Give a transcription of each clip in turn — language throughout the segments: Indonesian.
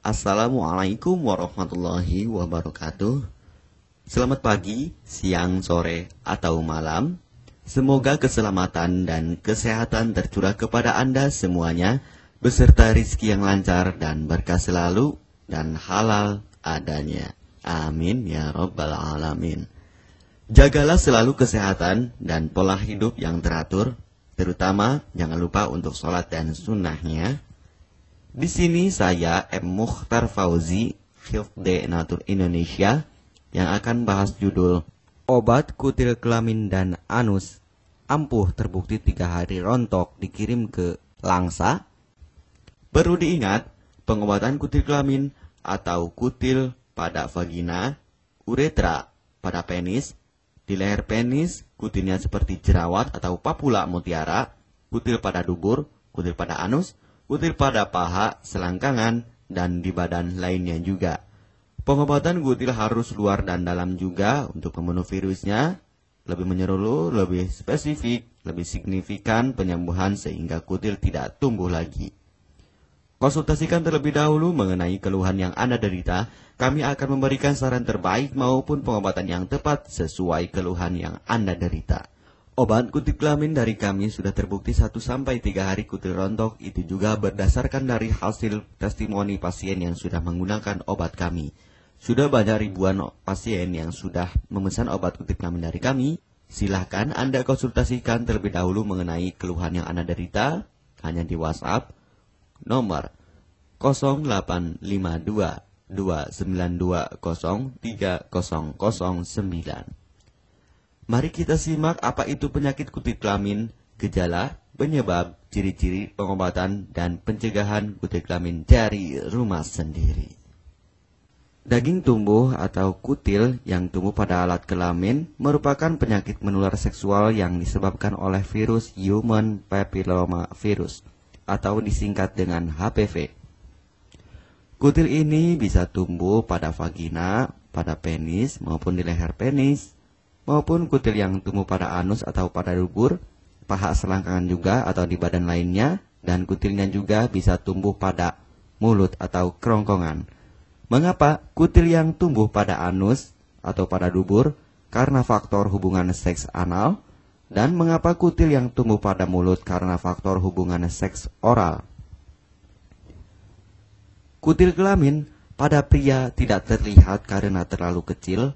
Assalamualaikum warahmatullahi wabarakatuh. Selamat pagi, siang, sore, atau malam. Semoga keselamatan dan kesehatan tercurah kepada Anda semuanya, beserta rizki yang lancar dan berkah selalu, dan halal adanya. Amin ya rabbal alamin. Jagalah selalu kesehatan dan pola hidup yang teratur, terutama jangan lupa untuk sholat dan sunnahnya. Di sini saya M. Mukhtar Fauzi, Hifdz Natur Indonesia, yang akan bahas judul Obat Kutil Kelamin dan Anus ampuh terbukti 3 hari rontok dikirim ke Langsa. Perlu diingat, pengobatan kutil kelamin atau kutil pada vagina, uretra pada penis, di leher penis, kutilnya seperti jerawat atau papula mutiara, kutil pada dubur, kutil pada anus, kutil pada paha, selangkangan, dan di badan lainnya juga. Pengobatan kutil harus luar dan dalam juga untuk membunuh virusnya, lebih menyeluruh, lebih spesifik, lebih signifikan penyembuhan sehingga kutil tidak tumbuh lagi. Konsultasikan terlebih dahulu mengenai keluhan yang Anda derita, kami akan memberikan saran terbaik maupun pengobatan yang tepat sesuai keluhan yang Anda derita. Obat kutil kelamin dari kami sudah terbukti 1-3 hari kutil rontok, itu juga berdasarkan dari hasil testimoni pasien yang sudah menggunakan obat kami. Sudah banyak ribuan pasien yang sudah memesan obat kutil kelamin dari kami. Silahkan Anda konsultasikan terlebih dahulu mengenai keluhan yang Anda derita, hanya di WhatsApp nomor 0852 292 03009. Mari kita simak apa itu penyakit kutil kelamin, gejala, penyebab, ciri-ciri, pengobatan, dan pencegahan kutil kelamin dari rumah sendiri. Daging tumbuh atau kutil yang tumbuh pada alat kelamin merupakan penyakit menular seksual yang disebabkan oleh virus Human Papilloma Virus atau disingkat dengan HPV. Kutil ini bisa tumbuh pada vagina, pada penis, maupun di leher penis, maupun kutil yang tumbuh pada anus atau pada dubur, paha selangkangan juga atau di badan lainnya, dan kutilnya juga bisa tumbuh pada mulut atau kerongkongan. Mengapa kutil yang tumbuh pada anus atau pada dubur? Karena faktor hubungan seks anal. Dan mengapa kutil yang tumbuh pada mulut? Karena faktor hubungan seks oral. Kutil kelamin pada pria tidak terlihat karena terlalu kecil,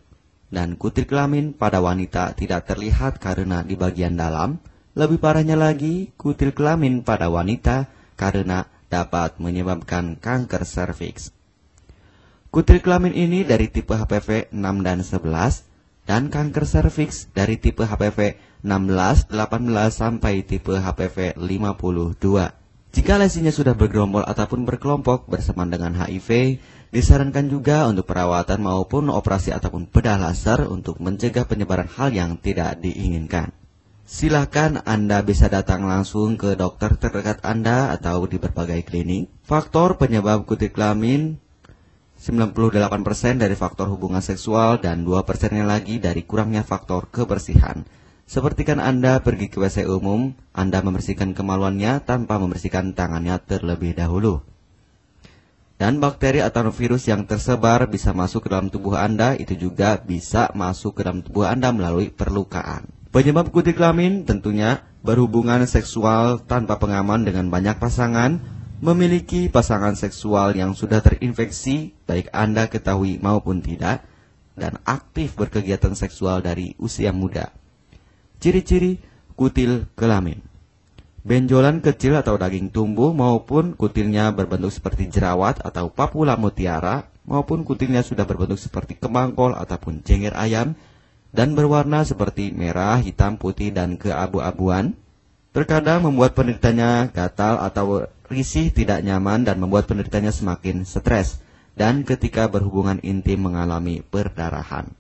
dan kutil kelamin pada wanita tidak terlihat karena di bagian dalam. Lebih parahnya lagi, kutil kelamin pada wanita karena dapat menyebabkan kanker serviks. Kutil kelamin ini dari tipe HPV 6 dan 11, dan kanker serviks dari tipe HPV 16, 18, sampai tipe HPV 52. Jika lesinya sudah bergerombol ataupun berkelompok bersama dengan HIV, disarankan juga untuk perawatan maupun operasi ataupun bedah laser untuk mencegah penyebaran hal yang tidak diinginkan. Silakan Anda bisa datang langsung ke dokter terdekat Anda atau di berbagai klinik. Faktor penyebab kutil kelamin 98% dari faktor hubungan seksual dan 2%-nya lagi dari kurangnya faktor kebersihan. Sepertikan Anda pergi ke WC umum, Anda membersihkan kemaluannya tanpa membersihkan tangannya terlebih dahulu. Dan bakteri atau virus yang tersebar bisa masuk ke dalam tubuh Anda, itu juga bisa masuk ke dalam tubuh Anda melalui perlukaan. Penyebab kutil kelamin tentunya berhubungan seksual tanpa pengaman dengan banyak pasangan, memiliki pasangan seksual yang sudah terinfeksi, baik Anda ketahui maupun tidak, dan aktif berkegiatan seksual dari usia muda. Ciri-ciri kutil kelamin: benjolan kecil atau daging tumbuh maupun kutilnya berbentuk seperti jerawat atau papula mutiara, maupun kutilnya sudah berbentuk seperti kemangkol ataupun cengir ayam, dan berwarna seperti merah, hitam, putih, dan keabu-abuan. Terkadang membuat penderitanya gatal atau risih, tidak nyaman, dan membuat penderitanya semakin stres, dan ketika berhubungan intim mengalami perdarahan.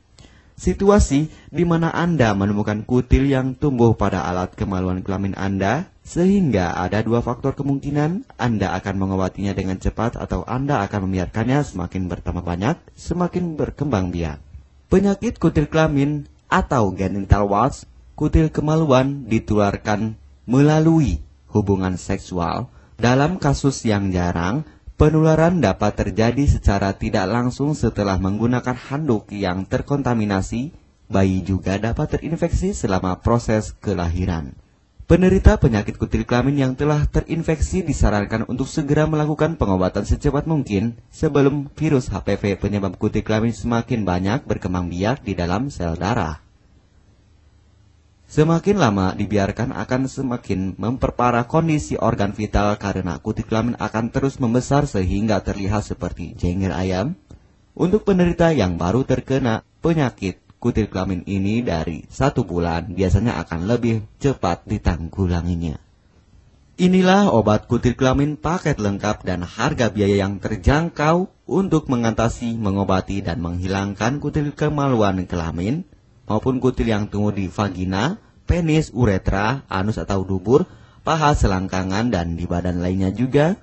Situasi di mana Anda menemukan kutil yang tumbuh pada alat kemaluan kelamin Anda, sehingga ada 2 faktor kemungkinan: Anda akan mengobatinya dengan cepat atau Anda akan membiarkannya semakin bertambah banyak, semakin berkembang biak. Penyakit kutil kelamin atau genital warts, kutil kemaluan, ditularkan melalui hubungan seksual. Dalam kasus yang jarang, Penularan dapat terjadi secara tidak langsung setelah menggunakan handuk yang terkontaminasi. Bayi juga dapat terinfeksi selama proses kelahiran. Penderita penyakit kutil kelamin yang telah terinfeksi disarankan untuk segera melakukan pengobatan secepat mungkin sebelum virus HPV penyebab kutil kelamin semakin banyak berkembang biak di dalam sel darah. Semakin lama dibiarkan akan semakin memperparah kondisi organ vital karena kutil kelamin akan terus membesar sehingga terlihat seperti jengger ayam. Untuk penderita yang baru terkena penyakit kutil kelamin ini dari 1 bulan biasanya akan lebih cepat ditanggulanginya. Inilah obat kutil kelamin paket lengkap dan harga biaya yang terjangkau untuk mengatasi, mengobati, dan menghilangkan kutil kemaluan kelamin maupun kutil yang tumbuh di vagina, penis, uretra, anus atau dubur, paha, selangkangan, dan di badan lainnya juga.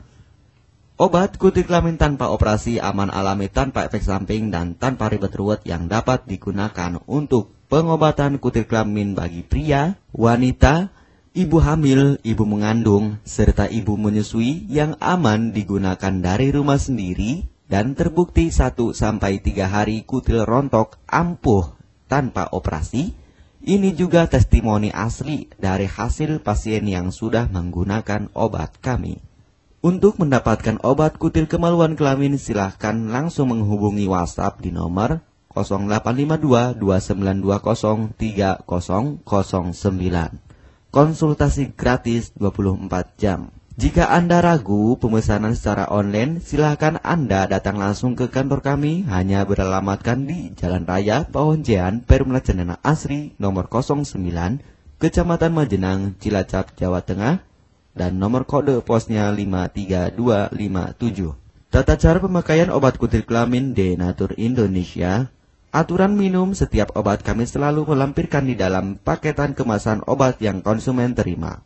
Obat kutil kelamin tanpa operasi, aman alami, tanpa efek samping, dan tanpa ribet ruwet yang dapat digunakan untuk pengobatan kutil kelamin bagi pria, wanita, ibu hamil, ibu mengandung, serta ibu menyusui yang aman digunakan dari rumah sendiri dan terbukti 1-3 hari kutil rontok ampuh tanpa operasi. Ini juga testimoni asli dari hasil pasien yang sudah menggunakan obat kami. Untuk mendapatkan obat kutil kemaluan kelamin, silahkan langsung menghubungi WhatsApp di nomor 0852 2920 3009. Konsultasi gratis 24 jam. Jika Anda ragu pemesanan secara online, silakan Anda datang langsung ke kantor kami, hanya beralamatkan di Jalan Raya Pahonjean, Perumna Cendana Asri, nomor 09, Kecamatan Majenang, Cilacap, Jawa Tengah, dan nomor kode posnya 53257. Tata cara pemakaian obat kutil kelamin Denatur Indonesia. Aturan minum setiap obat kami selalu melampirkan di dalam paketan kemasan obat yang konsumen terima.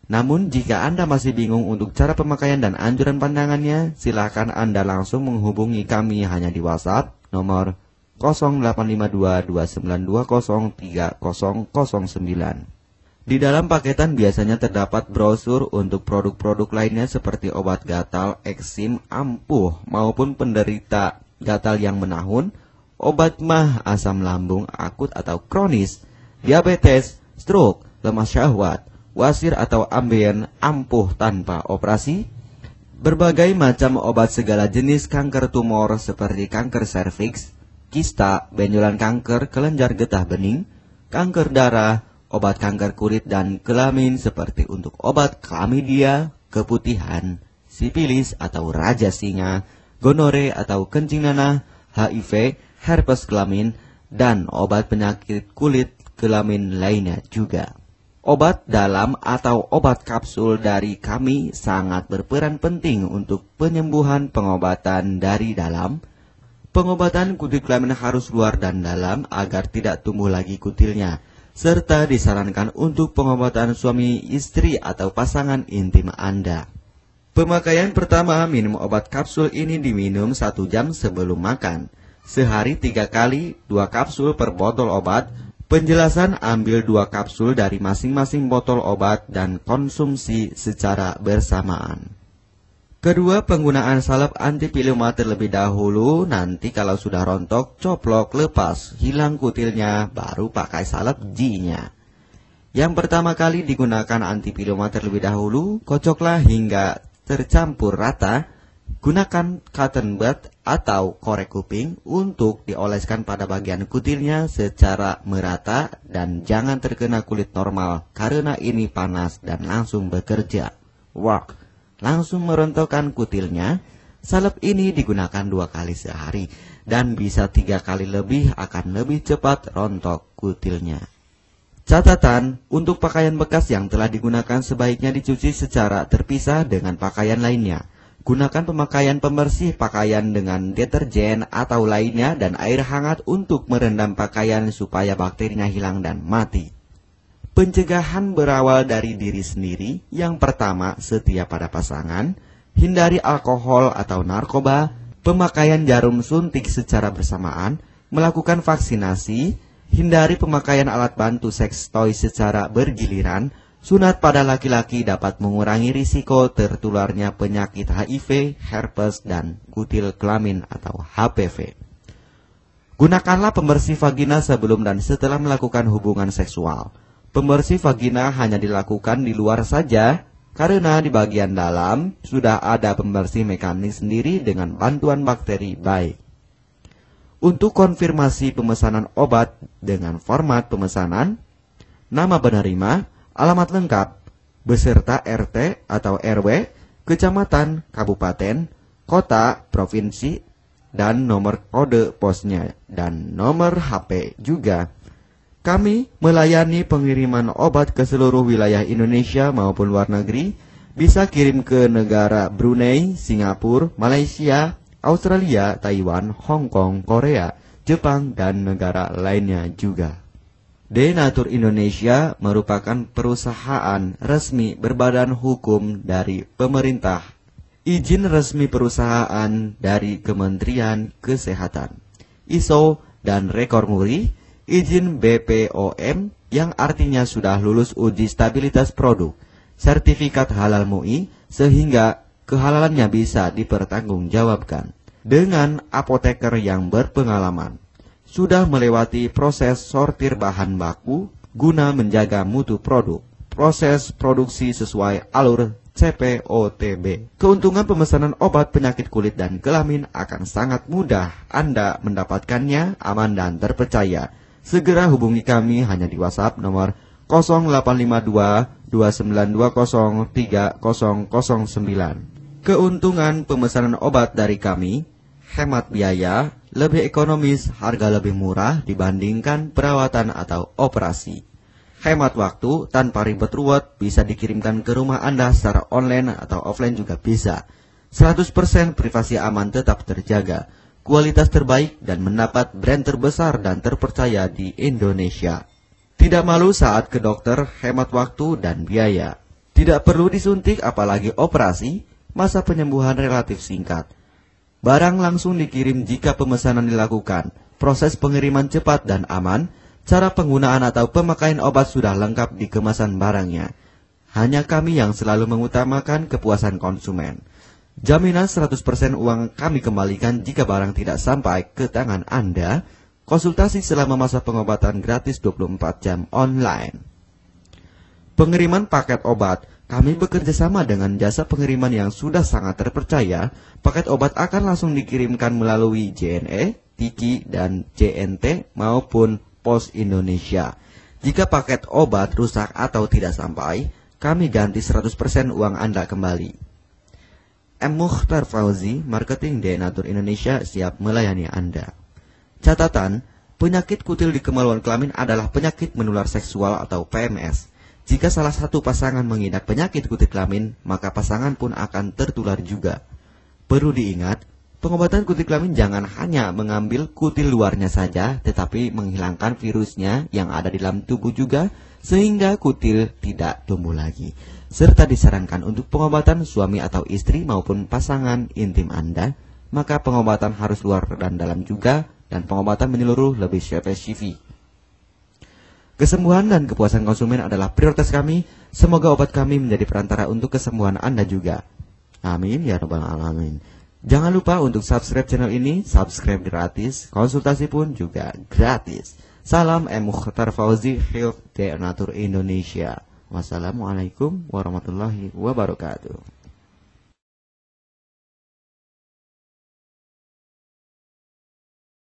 Namun, jika Anda masih bingung untuk cara pemakaian dan anjuran pandangannya, silakan Anda langsung menghubungi kami hanya di WhatsApp nomor 0852 2920 3009. Di dalam paketan biasanya terdapat brosur untuk produk-produk lainnya seperti obat gatal, eksim, ampuh, maupun penderita gatal yang menahun, obat mah, asam lambung akut atau kronis, diabetes, stroke, lemah syahwat, wasir atau ambien ampuh tanpa operasi, berbagai macam obat segala jenis kanker tumor seperti kanker serviks, kista, benjolan kanker, kelenjar getah bening, kanker darah, obat kanker kulit dan kelamin seperti untuk obat klamidia, keputihan, sipilis atau raja singa, gonore atau kencing nanah, HIV, herpes kelamin, dan obat penyakit kulit kelamin lainnya juga. Obat dalam atau obat kapsul dari kami sangat berperan penting untuk penyembuhan pengobatan dari dalam. Pengobatan kutil kelamin harus luar dan dalam agar tidak tumbuh lagi kutilnya, serta disarankan untuk pengobatan suami, istri, atau pasangan intim Anda. Pemakaian pertama, minum obat kapsul ini diminum 1 jam sebelum makan. Sehari 3 kali, 2 kapsul per botol obat. Penjelasan, ambil 2 kapsul dari masing-masing botol obat dan konsumsi secara bersamaan. Kedua, penggunaan salep antipiluma terlebih dahulu. Nanti kalau sudah rontok, coplok, lepas, hilang kutilnya, baru pakai salep G-nya. Yang pertama kali digunakan antipiluma terlebih dahulu, kocoklah hingga tercampur rata. Gunakan cotton bud atau korek kuping untuk dioleskan pada bagian kutilnya secara merata dan jangan terkena kulit normal karena ini panas dan langsung bekerja. Langsung merontokkan kutilnya. Salep ini digunakan 2 kali sehari dan bisa 3 kali lebih akan lebih cepat rontok kutilnya. Catatan, untuk pakaian bekas yang telah digunakan sebaiknya dicuci secara terpisah dengan pakaian lainnya. Gunakan pemakaian pembersih pakaian dengan deterjen atau lainnya dan air hangat untuk merendam pakaian supaya bakterinya hilang dan mati. Pencegahan berawal dari diri sendiri. Yang pertama, setia pada pasangan, hindari alkohol atau narkoba, pemakaian jarum suntik secara bersamaan, melakukan vaksinasi, hindari pemakaian alat bantu seks toy secara bergiliran, Sunat pada laki-laki dapat mengurangi risiko tertularnya penyakit HIV, herpes, dan kutil kelamin atau HPV. Gunakanlah pembersih vagina sebelum dan setelah melakukan hubungan seksual. Pembersih vagina hanya dilakukan di luar saja, karena di bagian dalam sudah ada pembersih mekanik sendiri dengan bantuan bakteri baik. Untuk konfirmasi pemesanan obat dengan format pemesanan, nama penerima, alamat lengkap, beserta RT atau RW, kecamatan, kabupaten, kota, provinsi, dan nomor kode posnya, dan nomor HP juga. Kami melayani pengiriman obat ke seluruh wilayah Indonesia maupun luar negeri, bisa kirim ke negara Brunei, Singapura, Malaysia, Australia, Taiwan, Hong Kong, Korea, Jepang, dan negara lainnya juga. Denatur Indonesia merupakan perusahaan resmi berbadan hukum dari pemerintah. Izin resmi perusahaan dari Kementerian Kesehatan, ISO dan rekor muri, izin BPOM yang artinya sudah lulus uji stabilitas produk, sertifikat halal MUI sehingga kehalalannya bisa dipertanggungjawabkan. Dengan apoteker yang berpengalaman, sudah melewati proses sortir bahan baku guna menjaga mutu produk, proses produksi sesuai alur CPOTB. Keuntungan pemesanan obat penyakit kulit dan kelamin akan sangat mudah Anda mendapatkannya, aman dan terpercaya. Segera hubungi kami hanya di WhatsApp nomor 0852 2920 3009. Keuntungan pemesanan obat dari kami, hemat biaya, lebih ekonomis, harga lebih murah dibandingkan perawatan atau operasi. Hemat waktu, tanpa ribet ruwet, bisa dikirimkan ke rumah Anda secara online atau offline juga bisa. 100% privasi aman tetap terjaga. Kualitas terbaik dan mendapat brand terbesar dan terpercaya di Indonesia. Tidak malu saat ke dokter, hemat waktu dan biaya. Tidak perlu disuntik apalagi operasi, masa penyembuhan relatif singkat. Barang langsung dikirim jika pemesanan dilakukan. Proses pengiriman cepat dan aman. Cara penggunaan atau pemakaian obat sudah lengkap di kemasan barangnya. Hanya kami yang selalu mengutamakan kepuasan konsumen. Jaminan 100% uang kami kembalikan jika barang tidak sampai ke tangan Anda. Konsultasi selama masa pengobatan gratis 24 jam online. Pengiriman paket obat. Kami bekerja sama dengan jasa pengiriman yang sudah sangat terpercaya. Paket obat akan langsung dikirimkan melalui JNE, Tiki, dan JNT maupun Pos Indonesia. Jika paket obat rusak atau tidak sampai, kami ganti 100% uang Anda kembali. M. Mukhtar Fauzi, Marketing Denatur Indonesia, siap melayani Anda. Catatan, penyakit kutil di kemaluan kelamin adalah penyakit menular seksual atau PMS. Jika salah satu pasangan mengidap penyakit kutil kelamin, maka pasangan pun akan tertular juga. Perlu diingat, pengobatan kutil kelamin jangan hanya mengambil kutil luarnya saja, tetapi menghilangkan virusnya yang ada di dalam tubuh juga, sehingga kutil tidak tumbuh lagi. Serta disarankan untuk pengobatan suami atau istri maupun pasangan intim Anda, maka pengobatan harus luar dan dalam juga, dan pengobatan menyeluruh lebih spesifik. Kesembuhan dan kepuasan konsumen adalah prioritas kami. Semoga obat kami menjadi perantara untuk kesembuhan Anda juga. Amin ya rabbal alamin. Jangan lupa untuk subscribe channel ini, subscribe gratis, konsultasi pun juga gratis. Salam M. Mukhtar Fauzi, Health Denatur Indonesia. Wassalamualaikum warahmatullahi wabarakatuh.